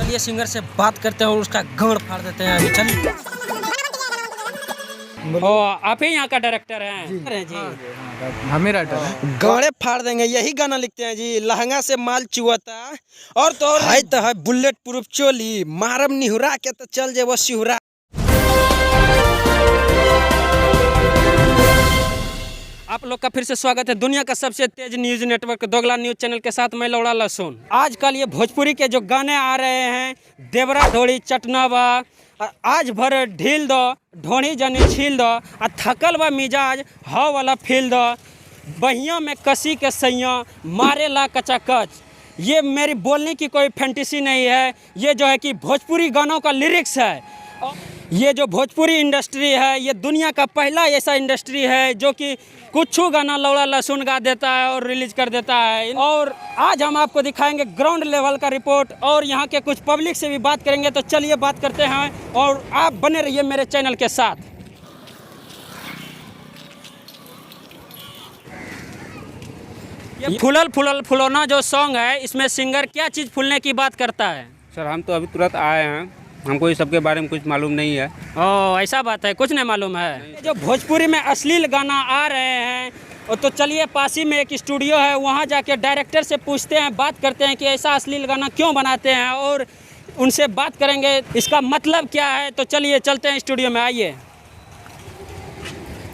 चलिए सिंगर से बात करते हैं और उसका गांड फाड़ देते हैं। अभी चलिए। ओ, आप ही यहाँ का डायरेक्टर हैं जी? हम ही राइटर हैं। गाड़े फाड़ देंगे, यही गाना लिखते हैं जी। लहंगा से माल चुआता और तो है बुलेट प्रूफ चोली, मारम निहुरा के तो चल जे वो सिहुरा। आप लोग का फिर से स्वागत है दुनिया का सबसे तेज न्यूज नेटवर्क दोगला न्यूज चैनल के साथ। मैं लौड़ा लहसुन। आजकल ये भोजपुरी के जो गाने आ रहे हैं, देवरा ढोड़ी चटनावा, आज भर ढील दो, ढोड़ी जनी छील दो, आ थकल बा मिजाज हव वाला फील दो, बहिया में कसी के सैया मारे ला कचाकच। ये मेरी बोलने की कोई फैंटेसी नहीं है, ये जो है कि भोजपुरी गानों का लिरिक्स है। ये जो भोजपुरी इंडस्ट्री है, ये दुनिया का पहला ऐसा इंडस्ट्री है जो कि कुछ गाना लौड़ा लहसुन गा देता है और रिलीज कर देता है। और आज हम आपको दिखाएंगे ग्राउंड लेवल का रिपोर्ट और यहाँ के कुछ पब्लिक से भी बात करेंगे। तो चलिए बात करते हैं और आप बने रहिए मेरे चैनल के साथ। ये फुलल फुलल फुलौना जो सॉन्ग है, इसमें सिंगर क्या चीज़ फूलने की बात करता है? सर हम तो अभी तुरंत आए हैं, हमको इस सब के बारे में कुछ मालूम नहीं है। ओह, ऐसा बात है, कुछ नहीं मालूम है। जो भोजपुरी में अश्लील गाना आ रहे हैं, तो चलिए पास ही में एक स्टूडियो है, वहाँ जाके डायरेक्टर से पूछते हैं, बात करते हैं कि ऐसा अश्लील गाना क्यों बनाते हैं और उनसे बात करेंगे इसका मतलब क्या है। तो चलिए चलते हैं स्टूडियो में, आइए।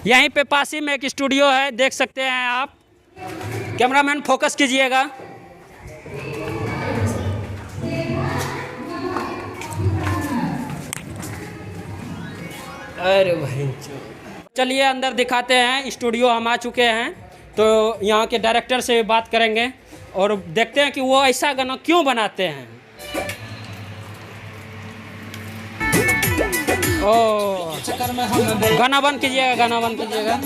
यहीं पे पास ही में एक स्टूडियो है, देख सकते हैं आप। कैमरामैन फोकस कीजिएगा। अरे भाई, चलिए अंदर दिखाते हैं। स्टूडियो हम आ चुके हैं, तो यहाँ के डायरेक्टर से बात करेंगे और देखते हैं कि वो ऐसा गाना क्यों बनाते हैं। ओ, गाना बंद कीजिएगा, गाना बंद कीजिएगा।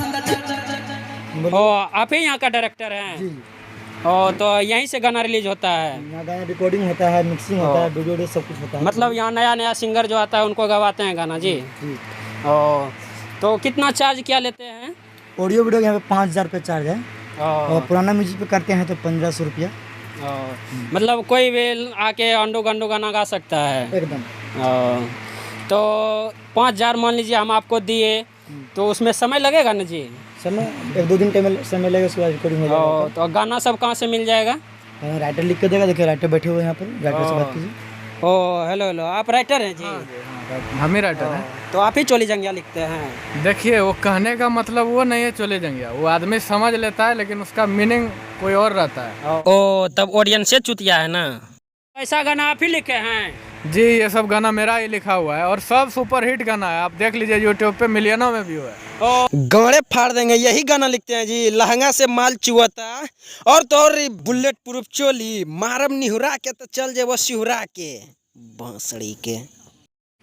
ओ, आप ही यहाँ का डायरेक्टर हैं? ओ, तो यहीं से गाना रिलीज होता है? यहाँ गाना रिकॉर्डिंग होता है, मिक्सिंग होता है, वीडियो सब कुछ होता है। मतलब यहाँ नया नया सिंगर जो आता है उनको गवाते हैं गाना जी? ओ, तो कितना चार्ज क्या लेते हैं? ऑडियो वीडियो यहाँ पे 5,000 रुपये चार्ज है और पुराना म्यूजिक पे करते हैं तो 1,500 रुपया। मतलब कोई भी आके अंडो गंडो गाना गा सकता है एकदम। तो 5,000 मान लीजिए हम आपको दिए, तो उसमें समय लगेगा ना जी? समय 1-2 दिन टाइम समय लगेगा, उसके बाद रिकॉर्डिंग हो जाएगा। तो गाना सब कहाँ से मिल जाएगा? राइटर लिख के देगा, देखिए राइटर बैठे हुए हैं यहाँ पर, राइटर से बात कीजिए। ओ, हेलो हेलो, आप राइटर हैं जी? हम ही राइटर हैं। तो आप ही चोली जंगिया लिखते हैं? देखिए, वो कहने का मतलब वो नहीं है चोले जंगिया, वो आदमी समझ लेता है लेकिन उसका मीनिंग कोई और रहता है। ओ, तब ऑडियंस से चुतिया है ना। ऐसा गाना आप ही लिखे हैं? जी, ये सब गाना मेरा ही लिखा हुआ है और सब सुपर हिट गाना है। आप देख लीजिए, यूट्यूब पे मिलियनों में व्यू है। गाड़े फाड़ देंगे, यही गाना लिखते हैं जी। लहंगा से माल चुआता और तो बुलेट प्रूफ चोली, मारम निहुरा के तो चल जे वो सिहुरा के बांसड़ी के।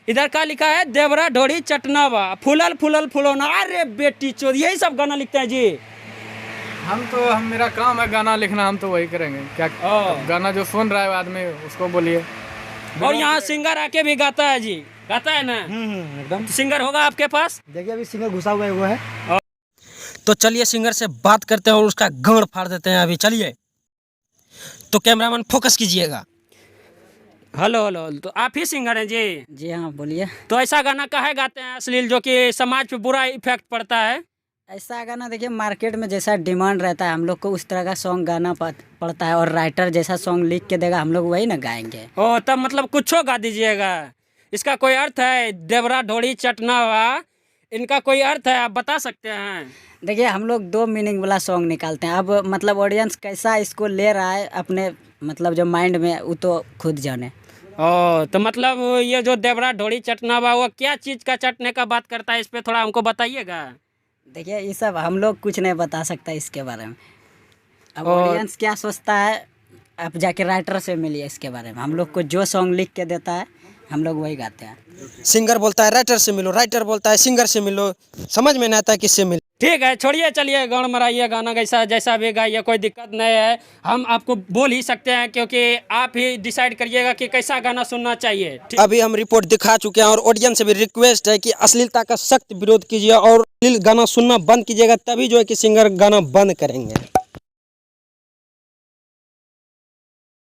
इधर का लिखा है, देवरा ढोड़ी चटनावा, फुलल फुलल फुलौना, अरे बेटी चोद, यही सब गाना लिखते हैं जी? हम मेरा काम है गाना लिखना, हम तो वही करेंगे। क्या गाना जो सुन रहा है आदमी उसको बोलिए। और यहाँ सिंगर आके भी गाता है जी? गाता है ना? एकदम। सिंगर होगा आपके पास? देखिए अभी सिंगर घुसा हुआ है, वो है। तो चलिए सिंगर से बात करते हैं और उसका गांड फाड़ देते हैं। अभी चलिए। तो कैमरामैन फोकस कीजिएगा। हेलो हेलो, तो आप ही सिंगर हैं जी? जी हाँ, बोलिए। तो ऐसा गाना काहे गाते हैं अश्लील, जो कि समाज पे बुरा इफेक्ट पड़ता है? ऐसा गाना देखिए, मार्केट में जैसा डिमांड रहता है हम लोग को उस तरह का सॉन्ग गाना पड़ता है, और राइटर जैसा सॉन्ग लिख के देगा हम लोग वही ना गाएंगे। ओ, तब मतलब कुछ गा दीजिएगा। इसका कोई अर्थ है? देवरा ढोड़ी चटनावा, इनका कोई अर्थ है? आप बता सकते हैं? देखिए, हम लोग 2 मीनिंग वाला सॉन्ग निकालते हैं। अब मतलब ऑडियंस कैसा इसको ले रहा है अपने मतलब जो माइंड में, वो तो खुद जाने। ओ, तो मतलब ये जो देवरा ढोड़ी चटनावा, वो क्या चीज़ का चटने का बात करता है? इस पे थोड़ा हमको बताइएगा। देखिए, ये सब हम लोग कुछ नहीं बता सकता इसके बारे में। अब ऑडियंस क्या सोचता है, आप जाके राइटर से मिलिए इसके बारे में। हम लोग को जो सॉन्ग लिख के देता है हम लोग वही गाते हैं। सिंगर बोलता है राइटर से मिलो, राइटर बोलता है सिंगर से मिलो, समझ में नहीं आता किससे मिलो। ठीक है, छोड़िए, चलिए गान मराइए, गाना कैसा जैसा भी गाइए, कोई दिक्कत नहीं है। हम आपको बोल ही सकते हैं, क्योंकि आप ही डिसाइड करिएगा कि कैसा गाना सुनना चाहिए। अभी हम रिपोर्ट दिखा चुके हैं और ऑडियंस से भी रिक्वेस्ट है कि अश्लीलता का सख्त विरोध कीजिए और अश्लील गाना सुनना बंद कीजिएगा, तभी जो है कि सिंगर गाना बंद करेंगे।